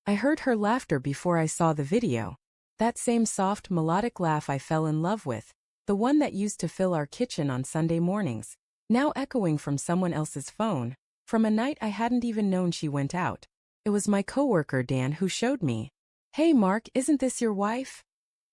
I heard her laughter before I saw the video. That same soft, melodic laugh I fell in love with, the one that used to fill our kitchen on Sunday mornings, now echoing from someone else's phone, from a night I hadn't even known she went out. It was my coworker Dan who showed me. "Hey Mark, isn't this your wife?"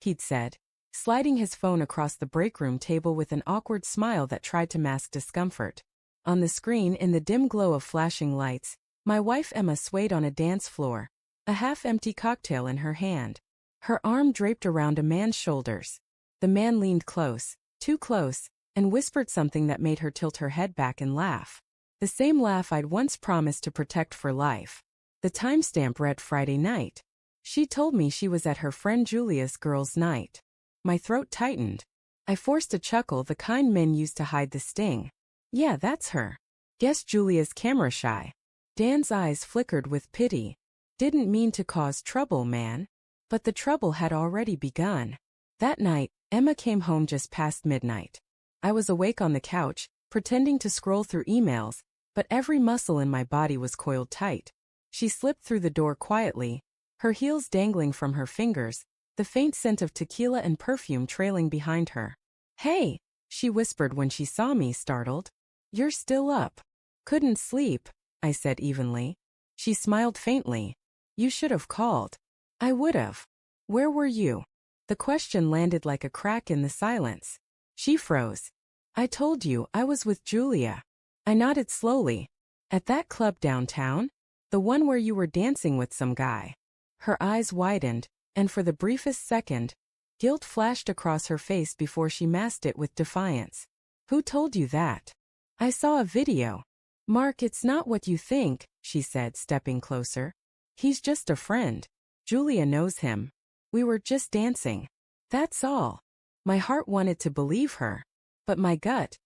he'd said, sliding his phone across the break room table with an awkward smile that tried to mask discomfort. On the screen, in the dim glow of flashing lights, my wife Emma swayed on a dance floor, a half-empty cocktail in her hand. Her arm draped around a man's shoulders. The man leaned close, too close, and whispered something that made her tilt her head back and laugh. The same laugh I'd once promised to protect for life. The timestamp read Friday night. She told me she was at her friend Julia's girls' night. My throat tightened. I forced a chuckle, the kind men used to hide the sting. "Yeah, that's her. Guess Julia's camera shy." Dan's eyes flickered with pity. "Didn't mean to cause trouble, man." But the trouble had already begun. That night, Emma came home just past midnight. I was awake on the couch, pretending to scroll through emails, but every muscle in my body was coiled tight. She slipped through the door quietly, her heels dangling from her fingers, the faint scent of tequila and perfume trailing behind her. "Hey," she whispered when she saw me, startled. "You're still up." "Couldn't sleep," I said evenly. She smiled faintly. "You should have called." "I would've." "Where were you?" The question landed like a crack in the silence. She froze. "I told you, I was with Julia." I nodded slowly. "At that club downtown? The one where you were dancing with some guy?" Her eyes widened, and for the briefest second, guilt flashed across her face before she masked it with defiance. "Who told you that?" "I saw a video." "Mark, it's not what you think," she said, stepping closer. "He's just a friend. Julia knows him. We were just dancing. That's all." My heart wanted to believe her, but my gut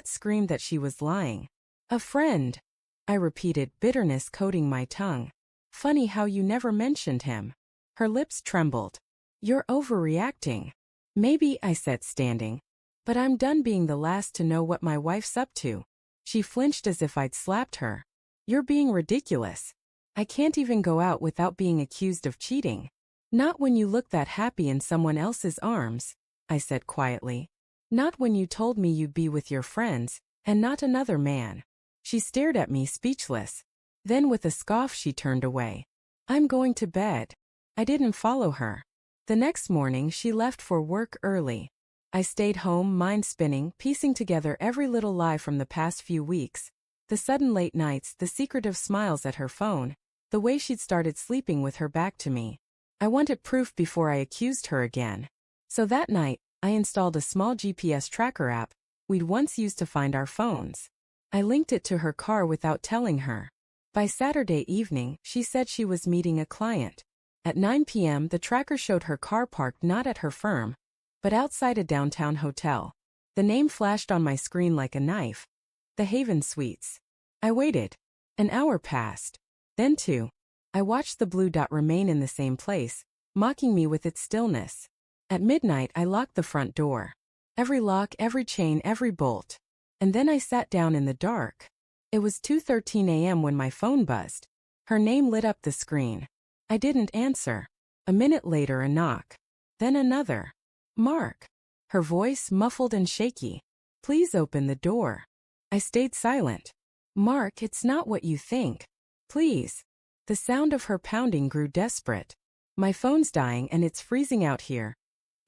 screamed that she was lying. "A friend," I repeated, bitterness coating my tongue. "Funny how you never mentioned him." Her lips trembled. "You're overreacting." "Maybe," I said, standing. "But I'm done being the last to know what my wife's up to." She flinched as if I'd slapped her. "You're being ridiculous. I can't even go out without being accused of cheating." "Not when you look that happy in someone else's arms," I said quietly. "Not when you told me you'd be with your friends, and not another man." She stared at me, speechless. Then with a scoff she turned away. "I'm going to bed." I didn't follow her. The next morning she left for work early. I stayed home, mind spinning, piecing together every little lie from the past few weeks. The sudden late nights, the secretive smiles at her phone, the way she'd started sleeping with her back to me. I wanted proof before I accused her again. So that night, I installed a small GPS tracker app we'd once used to find our phones. I linked it to her car without telling her. By Saturday evening, she said she was meeting a client. At 9 p.m., the tracker showed her car parked not at her firm, but outside a downtown hotel. The name flashed on my screen like a knife. The Haven Suites. I waited. An hour passed. Then 2. I watched the blue dot remain in the same place, mocking me with its stillness. At midnight, I locked the front door. Every lock, every chain, every bolt. And then I sat down in the dark. It was 2:13 a.m. when my phone buzzed. Her name lit up the screen. I didn't answer. A minute later, a knock. Then another. "Mark." Her voice muffled and shaky. "Please open the door." I stayed silent. "Mark, it's not what you think. Please." The sound of her pounding grew desperate. "My phone's dying and it's freezing out here.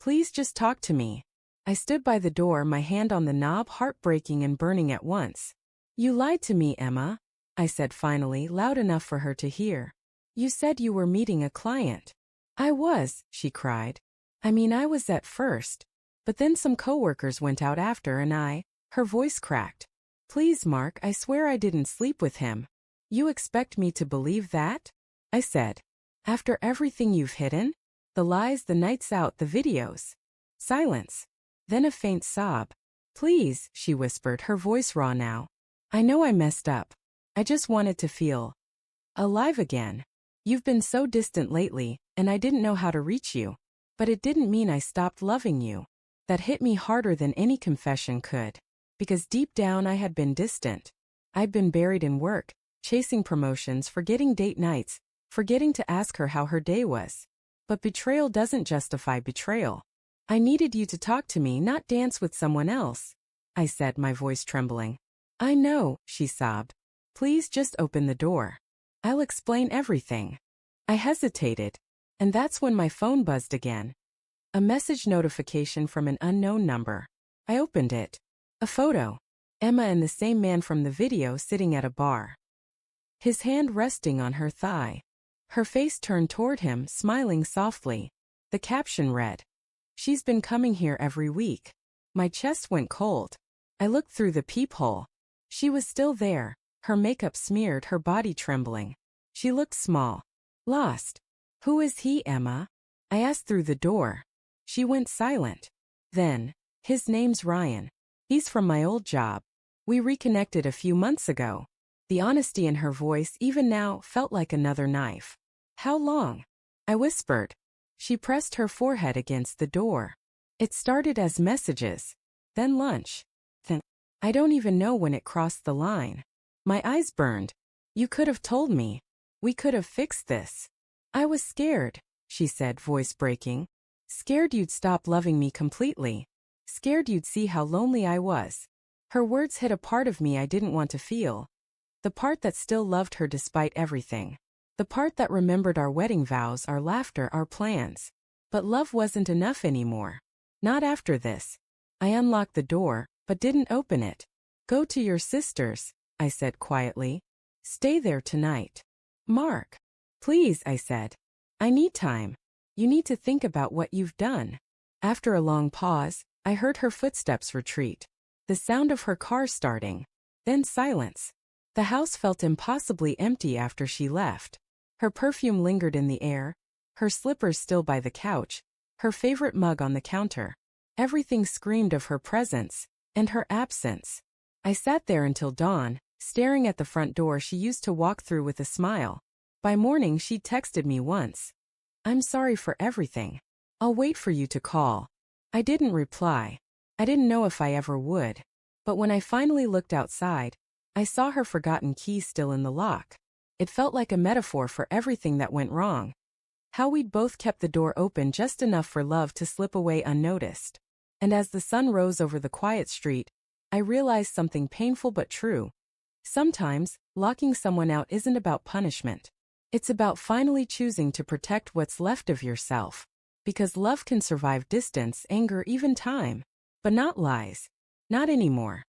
Please just talk to me." I stood by the door, my hand on the knob, heartbreaking and burning at once. "You lied to me, Emma," I said finally, loud enough for her to hear. "You said you were meeting a client." "I was," she cried. "I mean, I was at first. But then some coworkers went out after and her voice cracked. "Please, Mark, I swear I didn't sleep with him." "You expect me to believe that?" I said. "After everything you've hidden? The lies, the nights out, the videos." Silence. Then a faint sob. "Please," she whispered, her voice raw now. "I know I messed up. I just wanted to feel alive again. You've been so distant lately, and I didn't know how to reach you. But it didn't mean I stopped loving you." That hit me harder than any confession could. Because deep down I had been distant. I'd been buried in work, chasing promotions, forgetting date nights, forgetting to ask her how her day was. But betrayal doesn't justify betrayal. I needed you to talk to me, not dance with someone else, I said, my voice trembling. I know, she sobbed. Please just open the door. I'll explain everything. I hesitated, and that's when my phone buzzed again. A message notification from an unknown number. I opened it. A photo. Emma and the same man from the video sitting at a bar. His hand resting on her thigh. Her face turned toward him, smiling softly. The caption read, "She's been coming here every week." My chest went cold. I looked through the peephole. She was still there, her makeup smeared, her body trembling. She looked small. Lost. Who is he, Emma? I asked through the door. She went silent. Then, his name's Ryan. He's from my old job. We reconnected a few months ago. The honesty in her voice even now felt like another knife. How long? I whispered. She pressed her forehead against the door. It started as messages, then lunch. Then, I don't even know when it crossed the line. My eyes burned. You could have told me. We could have fixed this. I was scared, she said, voice breaking. Scared you'd stop loving me completely. Scared you'd see how lonely I was. Her words hit a part of me I didn't want to feel. The part that still loved her despite everything. The part that remembered our wedding vows, our laughter, our plans. But love wasn't enough anymore. Not after this. I unlocked the door, but didn't open it. Go to your sister's, I said quietly. Stay there tonight. Mark. Please, I said. I need time. You need to think about what you've done. After a long pause, I heard her footsteps retreat. The sound of her car starting. Then silence. The house felt impossibly empty after she left. Her perfume lingered in the air, her slippers still by the couch, her favorite mug on the counter. Everything screamed of her presence, and her absence. I sat there until dawn, staring at the front door she used to walk through with a smile. By morning she'd texted me once. I'm sorry for everything. I'll wait for you to call. I didn't reply. I didn't know if I ever would. But when I finally looked outside, I saw her forgotten key still in the lock. It felt like a metaphor for everything that went wrong. How we'd both kept the door open just enough for love to slip away unnoticed. And as the sun rose over the quiet street, I realized something painful but true. Sometimes, locking someone out isn't about punishment. It's about finally choosing to protect what's left of yourself. Because love can survive distance, anger, even time. But not lies. Not anymore.